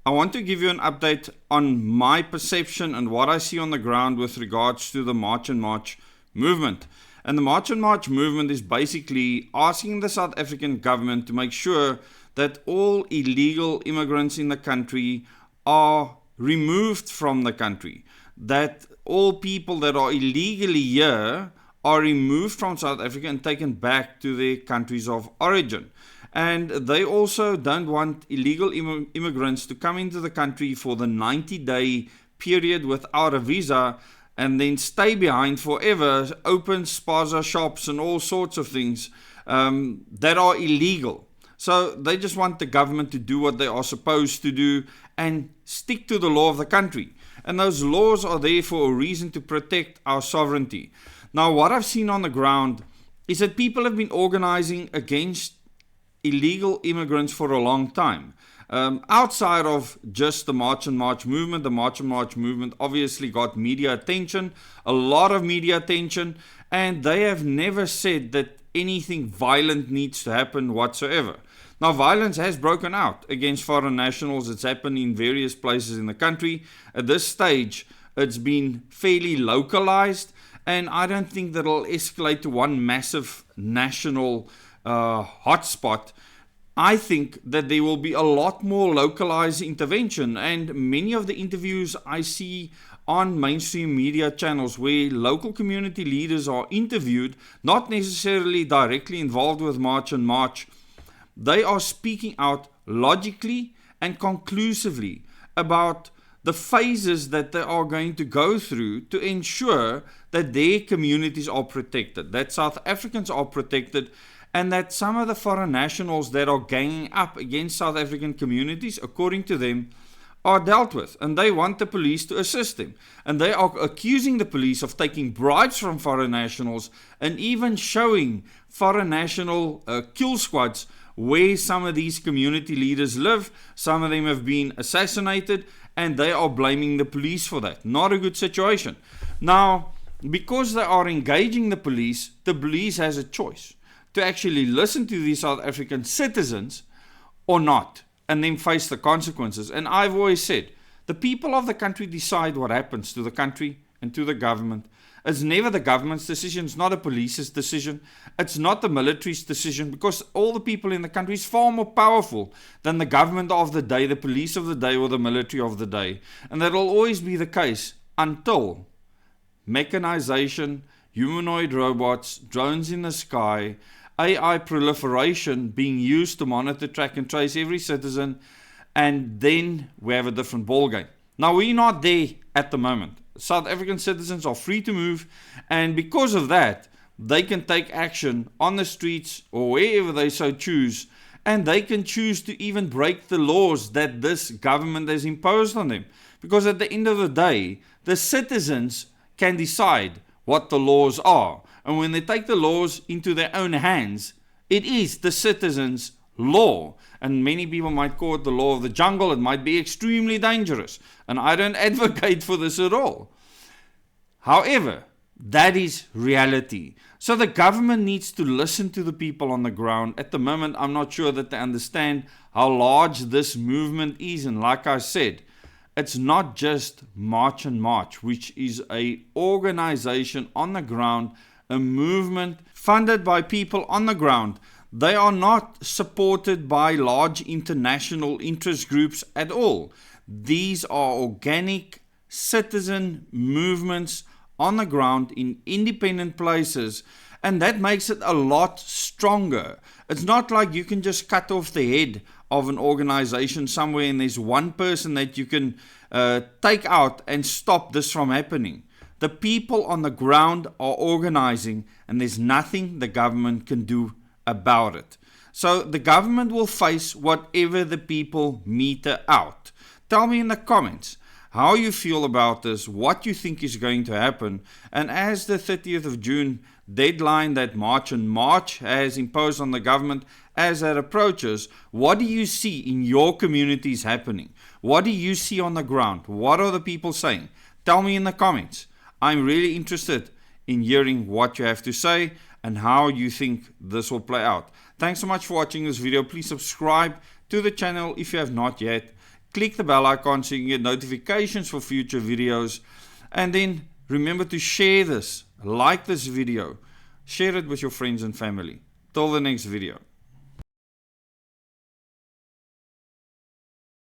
I want to give you an update on my perception and what I see on the ground with regards to the March and March movement. And the March and March movement is basically asking the South African government to make sure that all illegal immigrants in the country are removed from the country, that all people that are illegally here are removed from South Africa and taken back to their countries of origin. And they also don't want illegal immigrants to come into the country for the 90-day period without a visa and then stay behind forever, open spaza shops and all sorts of things that are illegal. So they just want the government to do what they are supposed to do and stick to the law of the country. And those laws are there for a reason, to protect our sovereignty. Now, what I've seen on the ground is that people have been organizing against illegal immigrants for a long time. Outside of just the March and March movement, the March and March movement obviously got media attention, a lot of media attention, and they have never said that anything violent needs to happen whatsoever. Now, violence has broken out against foreign nationals. It's happened in various places in the country. At this stage, it's been fairly localized, and I don't think that it'll escalate to one massive national hotspot. I think that there will be a lot more localized intervention, and many of the interviews I see on mainstream media channels where local community leaders are interviewed, not necessarily directly involved with March and March, they are speaking out logically and conclusively about the phases that they are going to go through to ensure that their communities are protected, that South Africans are protected, and that some of the foreign nationals that are ganging up against South African communities, according to them, are dealt with. And they want the police to assist them. And they are accusing the police of taking bribes from foreign nationals and even showing foreign national kill squads where some of these community leaders live. Some of them have been assassinated, and they are blaming the police for that. Not a good situation. Now, because they are engaging the police has a choice to actually listen to these South African citizens or not, and then face the consequences. And I've always said, the people of the country decide what happens to the country and to the government. It's never the government's decision, it's not a police's decision, it's not the military's decision, because all the people in the country is far more powerful than the government of the day, the police of the day, or the military of the day. And that will always be the case until mechanization, humanoid robots, drones in the sky, AI proliferation being used to monitor, track and trace every citizen, and then we have a different ballgame. Now, we're not there at the moment. South African citizens are free to move, and because of that, they can take action on the streets or wherever they so choose, and they can choose to even break the laws that this government has imposed on them. Because at the end of the day, the citizens can decide what the laws are. And when they take the laws into their own hands, it is the citizens' law. And many people might call it the law of the jungle. It might be extremely dangerous. And I don't advocate for this at all. However, that is reality. So the government needs to listen to the people on the ground. At the moment, I'm not sure that they understand how large this movement is. And like I said, it's not just March and March, which is an organization on the ground, a movement funded by people on the ground. They are not supported by large international interest groups at all. These are organic citizen movements on the ground in independent places, and that makes it a lot stronger. It's not like you can just cut off the head of an organization somewhere and there's one person that you can take out and stop this from happening. The people on the ground are organizing, and there's nothing the government can do about it. So the government will face whatever the people meter out. Tell me in the comments how you feel about this, what you think is going to happen. And as the 30th of June deadline that March and March has imposed on the government, as that approaches, what do you see in your communities happening? What do you see on the ground? What are the people saying? Tell me in the comments. I'm really interested in hearing what you have to say and how you think this will play out. Thanks so much for watching this video. Please subscribe to the channel if you have not yet. click the bell icon so you can get notifications for future videos, and then remember to share this, like this video, share it with your friends and family. Till the next video.